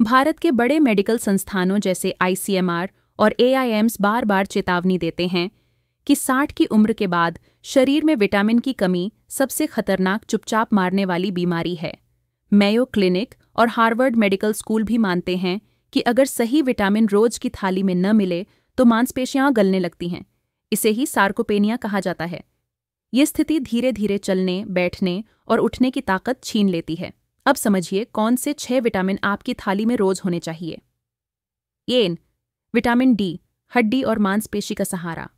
भारत के बड़े मेडिकल संस्थानों जैसे आईसीएमआर और एआईएम्स बार बार चेतावनी देते हैं कि 60 की उम्र के बाद शरीर में विटामिन की कमी सबसे खतरनाक चुपचाप मारने वाली बीमारी है। मेयो क्लिनिक और हार्वर्ड मेडिकल स्कूल भी मानते हैं कि अगर सही विटामिन रोज की थाली में न मिले तो मांसपेशियां गलने लगती हैं। इसे ही सार्कोपेनिया कहा जाता है। ये स्थिति धीरे धीरे चलने, बैठने और उठने की ताकत छीन लेती है। अब समझिए कौन से 6 विटामिन आपकी थाली में रोज होने चाहिए। ये विटामिन डी, हड्डी और मांसपेशी का सहारा।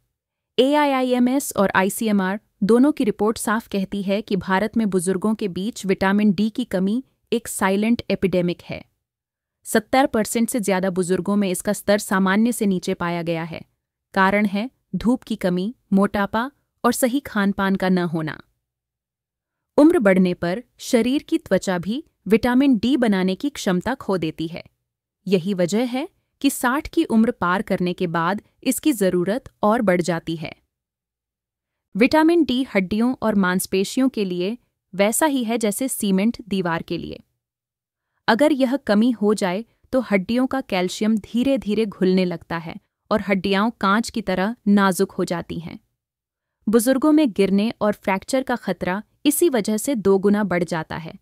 एआईआईएमएस और आईसीएमआर दोनों की रिपोर्ट साफ कहती है कि भारत में बुजुर्गों के बीच विटामिन डी की कमी एक साइलेंट एपिडेमिक है। 70% से ज्यादा बुजुर्गों में इसका स्तर सामान्य से नीचे पाया गया है। कारण है धूप की कमी, मोटापा और सही खानपान का न होना। उम्र बढ़ने पर शरीर की त्वचा भी विटामिन डी बनाने की क्षमता खो देती है। यही वजह है कि 60 की उम्र पार करने के बाद इसकी जरूरत और बढ़ जाती है। विटामिन डी हड्डियों और मांसपेशियों के लिए वैसा ही है जैसे सीमेंट दीवार के लिए। अगर यह कमी हो जाए तो हड्डियों का कैल्शियम धीरे धीरे घुलने लगता है और हड्डियां कांच की तरह नाजुक हो जाती हैं। बुजुर्गों में गिरने और फ्रैक्चर का खतरा इसी वजह से 2 गुना बढ़ जाता है।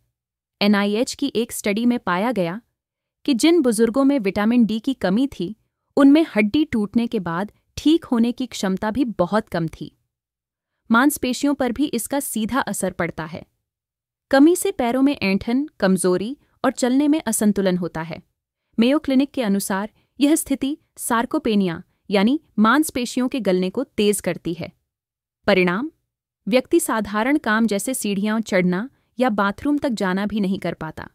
एनआईएच की एक स्टडी में पाया गया कि जिन बुजुर्गों में विटामिन डी की कमी थी, उनमें हड्डी टूटने के बाद ठीक होने की क्षमता भी बहुत कम थी। मांसपेशियों पर भी इसका सीधा असर पड़ता है। कमी से पैरों में ऐंठन, कमजोरी और चलने में असंतुलन होता है। मेयो क्लिनिक के अनुसार यह स्थिति सार्कोपेनिया यानी मांसपेशियों के गलने को तेज करती है। परिणाम, व्यक्ति साधारण काम जैसे सीढ़ियां चढ़ना या बाथरूम तक जाना भी नहीं कर पाता।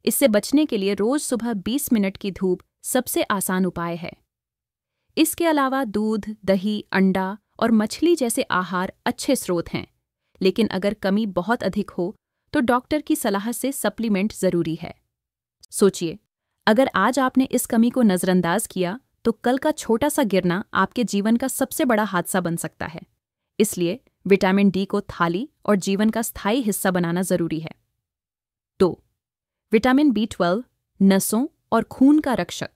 इससे बचने के लिए रोज सुबह 20 मिनट की धूप सबसे आसान उपाय है। इसके अलावा दूध, दही, अंडा और मछली जैसे आहार अच्छे स्रोत हैं, लेकिन अगर कमी बहुत अधिक हो तो डॉक्टर की सलाह से सप्लीमेंट जरूरी है। सोचिए, अगर आज आपने इस कमी को नजरअंदाज किया तो कल का छोटा सा गिरना आपके जीवन का सबसे बड़ा हादसा बन सकता है। इसलिए विटामिन डी को थाली और जीवन का स्थायी हिस्सा बनाना जरूरी है। 2. विटामिन B12 नसों और खून का रक्षक।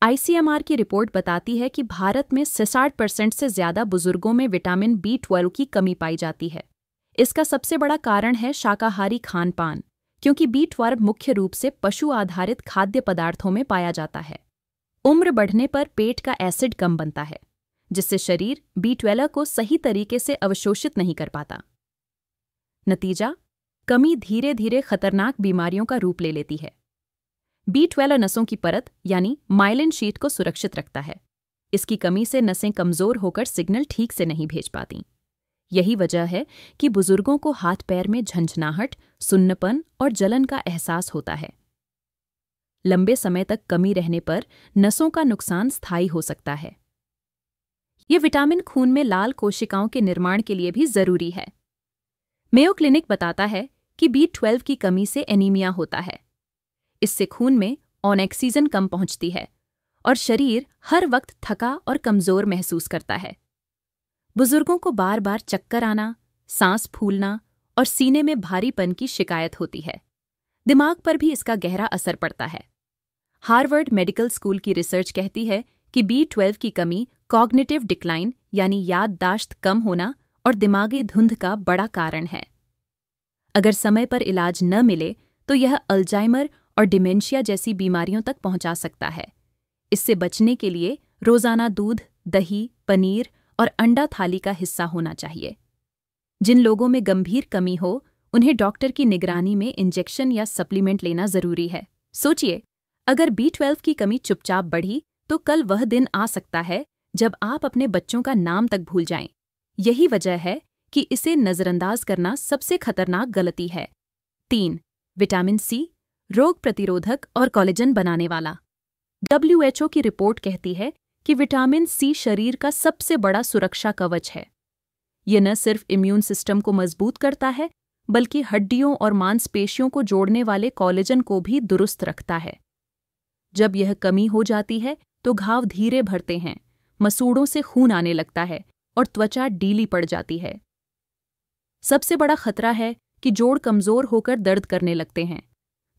आईसीएमआर की रिपोर्ट बताती है कि भारत में 66% से ज्यादा बुजुर्गों में विटामिन B12 की कमी पाई जाती है। इसका सबसे बड़ा कारण है शाकाहारी खानपान, क्योंकि B12 मुख्य रूप से पशु आधारित खाद्य पदार्थों में पाया जाता है। उम्र बढ़ने पर पेट का एसिड कम बनता है, जिससे शरीर B12 को सही तरीके से अवशोषित नहीं कर पाता। नतीजा, कमी धीरे धीरे खतरनाक बीमारियों का रूप ले लेती है। B12 नसों की परत यानी माइलिन शीट को सुरक्षित रखता है। इसकी कमी से नसें कमजोर होकर सिग्नल ठीक से नहीं भेज पाती। यही वजह है कि बुजुर्गों को हाथ पैर में झंझनाहट, सुन्नपन और जलन का एहसास होता है। लंबे समय तक कमी रहने पर नसों का नुकसान स्थायी हो सकता है। ये विटामिन खून में लाल कोशिकाओं के निर्माण के लिए भी जरूरी है। मेयो क्लिनिक बताता है कि B12 की कमी से एनीमिया होता है। इससे खून में ऑक्सीजन कम पहुंचती है और शरीर हर वक्त थका और कमजोर महसूस करता है। बुजुर्गों को बार बार चक्कर आना, सांस फूलना और सीने में भारीपन की शिकायत होती है। दिमाग पर भी इसका गहरा असर पड़ता है। हार्वर्ड मेडिकल स्कूल की रिसर्च कहती है कि B12 की कमी कॉग्निटिव डिक्लाइन यानी याददाश्त कम होना और दिमागी धुंध का बड़ा कारण है। अगर समय पर इलाज न मिले तो यह अल्जाइमर और डिमेंशिया जैसी बीमारियों तक पहुंचा सकता है। इससे बचने के लिए रोजाना दूध, दही, पनीर और अंडा थाली का हिस्सा होना चाहिए। जिन लोगों में गंभीर कमी हो, उन्हें डॉक्टर की निगरानी में इंजेक्शन या सप्लीमेंट लेना जरूरी है। सोचिए, अगर B12 की कमी चुपचाप बढ़ी तो कल वह दिन आ सकता है जब आप अपने बच्चों का नाम तक भूल जाएं। यही वजह है कि इसे नजरअंदाज करना सबसे खतरनाक गलती है। 3. विटामिन सी, रोग प्रतिरोधक और कोलेजन बनाने वाला। WHO की रिपोर्ट कहती है कि विटामिन सी शरीर का सबसे बड़ा सुरक्षा कवच है। यह न सिर्फ इम्यून सिस्टम को मजबूत करता है, बल्कि हड्डियों और मांसपेशियों को जोड़ने वाले कोलेजन को भी दुरुस्त रखता है। जब यह कमी हो जाती है तो घाव धीरे भरते हैं, मसूड़ों से खून आने लगता है और त्वचा ढीली पड़ जाती है। सबसे बड़ा खतरा है कि जोड़ कमजोर होकर दर्द करने लगते हैं,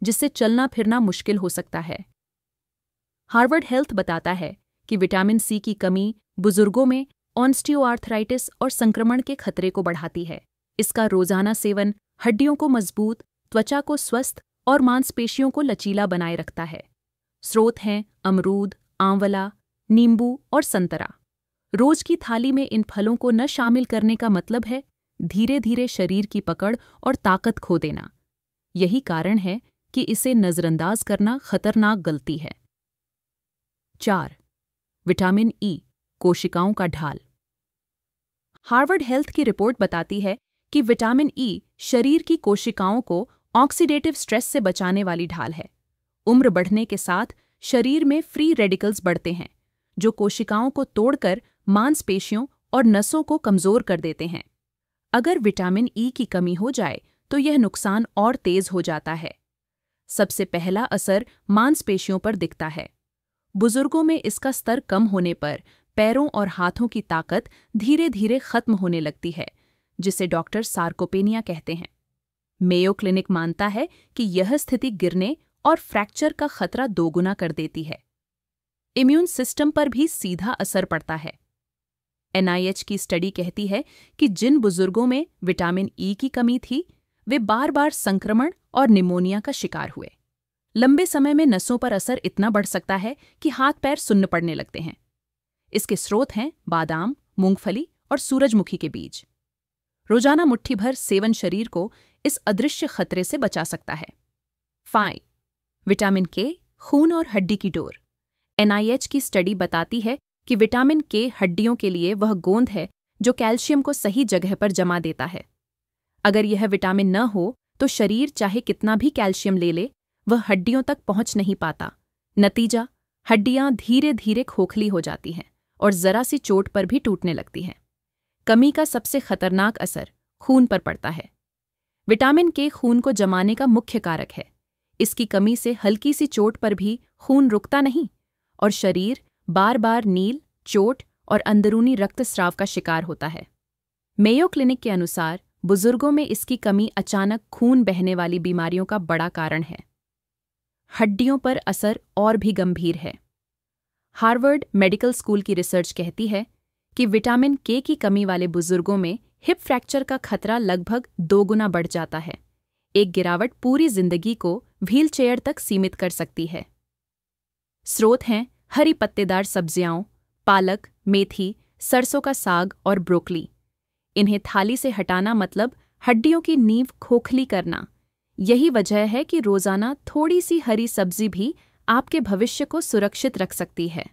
जिससे चलना फिरना मुश्किल हो सकता है। हार्वर्ड हेल्थ बताता है कि विटामिन सी की कमी बुजुर्गों में ऑस्टियोआर्थराइटिस और संक्रमण के खतरे को बढ़ाती है। इसका रोजाना सेवन हड्डियों को मजबूत, त्वचा को स्वस्थ और मांसपेशियों को लचीला बनाए रखता है। स्रोत हैं अमरूद, आंवला, नींबू और संतरा। रोज की थाली में इन फलों को न शामिल करने का मतलब है धीरे धीरे शरीर की पकड़ और ताकत खो देना। यही कारण है कि इसे नजरअंदाज करना खतरनाक गलती है। 4. विटामिन ई, कोशिकाओं का ढाल। हार्वर्ड हेल्थ की रिपोर्ट बताती है कि विटामिन ई शरीर की कोशिकाओं को ऑक्सीडेटिव स्ट्रेस से बचाने वाली ढाल है। उम्र बढ़ने के साथ शरीर में फ्री रेडिकल्स बढ़ते हैं, जो कोशिकाओं को तोड़कर मांसपेशियों और नसों को कमजोर कर देते हैं। अगर विटामिन ई की कमी हो जाए तो यह नुकसान और तेज हो जाता है। सबसे पहला असर मांसपेशियों पर दिखता है। बुजुर्गों में इसका स्तर कम होने पर पैरों और हाथों की ताकत धीरे धीरे खत्म होने लगती है, जिसे डॉक्टर सार्कोपेनिया कहते हैं। मेयो क्लिनिक मानता है कि यह स्थिति गिरने और फ्रैक्चर का खतरा दोगुना कर देती है। इम्यून सिस्टम पर भी सीधा असर पड़ता है। NIH की स्टडी कहती है कि जिन बुजुर्गों में विटामिन ई की कमी थी, वे बार बार संक्रमण और निमोनिया का शिकार हुए। लंबे समय में नसों पर असर इतना बढ़ सकता है कि हाथ पैर सुन्न पड़ने लगते हैं। इसके स्रोत हैं बादाम, मूंगफली और सूरजमुखी के बीज। रोजाना मुट्ठी भर सेवन शरीर को इस अदृश्य खतरे से बचा सकता है। 5. विटामिन के, खून और हड्डी की डोर। NIH की स्टडी बताती है कि विटामिन के हड्डियों के लिए वह गोंद है जो कैल्शियम को सही जगह पर जमा देता है। अगर यह विटामिन न हो तो शरीर चाहे कितना भी कैल्शियम ले ले, वह हड्डियों तक पहुंच नहीं पाता। नतीजा, हड्डियां धीरे धीरे खोखली हो जाती हैं और जरा सी चोट पर भी टूटने लगती हैं। कमी का सबसे खतरनाक असर खून पर पड़ता है। विटामिन के खून को जमाने का मुख्य कारक है। इसकी कमी से हल्की सी चोट पर भी खून रुकता नहीं और शरीर बार बार नील, चोट और अंदरूनी रक्तस्राव का शिकार होता है। मेयो क्लिनिक के अनुसार बुजुर्गों में इसकी कमी अचानक खून बहने वाली बीमारियों का बड़ा कारण है। हड्डियों पर असर और भी गंभीर है। हार्वर्ड मेडिकल स्कूल की रिसर्च कहती है कि विटामिन के की कमी वाले बुजुर्गों में हिप फ्रैक्चर का खतरा लगभग 2 गुना बढ़ जाता है। एक गिरावट पूरी जिंदगी को व्हीलचेयर तक सीमित कर सकती है। स्रोत हैं हरी पत्तेदार सब्जियां, पालक, मेथी, सरसों का साग और ब्रोकली। इन्हें थाली से हटाना मतलब हड्डियों की नींव खोखली करना। यही वजह है कि रोजाना थोड़ी सी हरी सब्जी भी आपके भविष्य को सुरक्षित रख सकती है।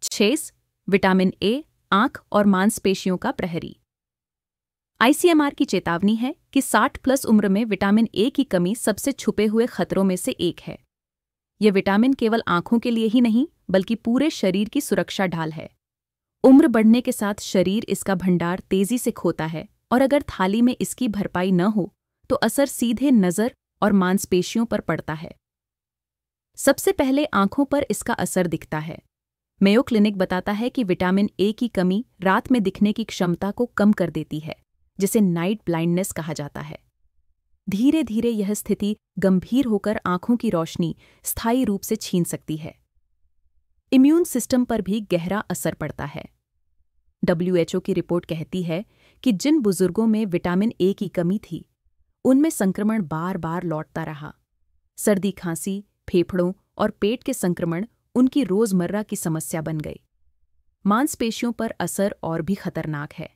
6. विटामिन ए, आंख और मांसपेशियों का प्रहरी। ICMR की चेतावनी है कि 60+ उम्र में विटामिन ए की कमी सबसे छुपे हुए खतरों में से एक है। यह विटामिन केवल आंखों के लिए ही नहीं, बल्कि पूरे शरीर की सुरक्षा ढाल है। उम्र बढ़ने के साथ शरीर इसका भंडार तेजी से खोता है और अगर थाली में इसकी भरपाई न हो तो असर सीधे नज़र और मांसपेशियों पर पड़ता है। सबसे पहले आंखों पर इसका असर दिखता है। मेयो क्लिनिक बताता है कि विटामिन ए की कमी रात में दिखने की क्षमता को कम कर देती है, जिसे नाइट ब्लाइंडनेस कहा जाता है। धीरे धीरे यह स्थिति गंभीर होकर आंखों की रोशनी स्थायी रूप से छीन सकती है। इम्यून सिस्टम पर भी गहरा असर पड़ता है। WHO की रिपोर्ट कहती है कि जिन बुजुर्गों में विटामिन ए की कमी थी, उनमें संक्रमण बार बार लौटता रहा। सर्दी, खांसी, फेफड़ों और पेट के संक्रमण उनकी रोजमर्रा की समस्या बन गई। मांसपेशियों पर असर और भी खतरनाक है।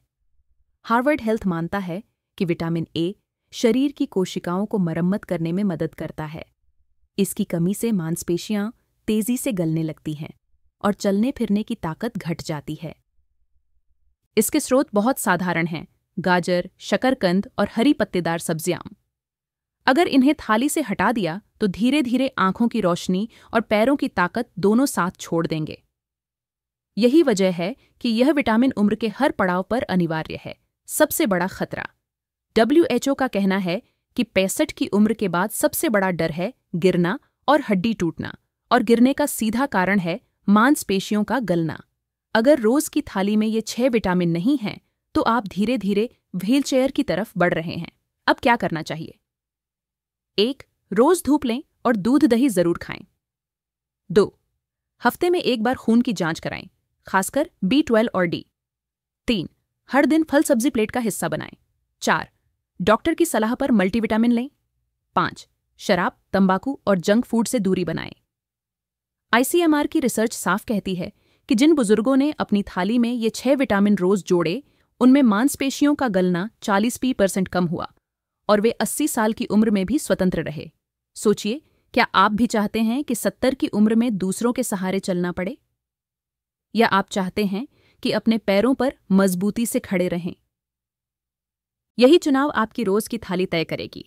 हार्वर्ड हेल्थ मानता है कि विटामिन ए शरीर की कोशिकाओं को मरम्मत करने में मदद करता है। इसकी कमी से मांसपेशियां तेजी से गलने लगती हैं और चलने फिरने की ताकत घट जाती है। इसके स्रोत बहुत साधारण हैं: गाजर, शकरकंद और हरी पत्तेदार सब्जियां। अगर इन्हें थाली से हटा दिया तो धीरे धीरे आंखों की रोशनी और पैरों की ताकत दोनों साथ छोड़ देंगे। यही वजह है कि यह विटामिन उम्र के हर पड़ाव पर अनिवार्य है। सबसे बड़ा खतरा, WHO का कहना है कि 65 की उम्र के बाद सबसे बड़ा डर है गिरना और हड्डी टूटना, और गिरने का सीधा कारण है मांसपेशियों का गलना। अगर रोज की थाली में ये 6 विटामिन नहीं हैं, तो आप धीरे धीरे व्हीलचेयर की तरफ बढ़ रहे हैं। अब क्या करना चाहिए? 1. रोज धूप लें और दूध दही जरूर खाएं। 2. हफ्ते में एक बार खून की जांच कराएं, खासकर B12 और D। 3. हर दिन फल सब्जी प्लेट का हिस्सा बनाएं। 4. डॉक्टर की सलाह पर मल्टीविटामिन लें। 5. शराब, तंबाकू और जंक फूड से दूरी बनाएं। ICMR की रिसर्च साफ कहती है कि जिन बुजुर्गों ने अपनी थाली में ये 6 विटामिन रोज जोड़े, उनमें मांसपेशियों का गलना 40% कम हुआ और वे 80 साल की उम्र में भी स्वतंत्र रहे। सोचिए, क्या आप भी चाहते हैं कि 70 की उम्र में दूसरों के सहारे चलना पड़े? या आप चाहते हैं कि अपने पैरों पर मजबूती से खड़े रहें? यही चुनाव आपकी रोज की थाली तय करेगी।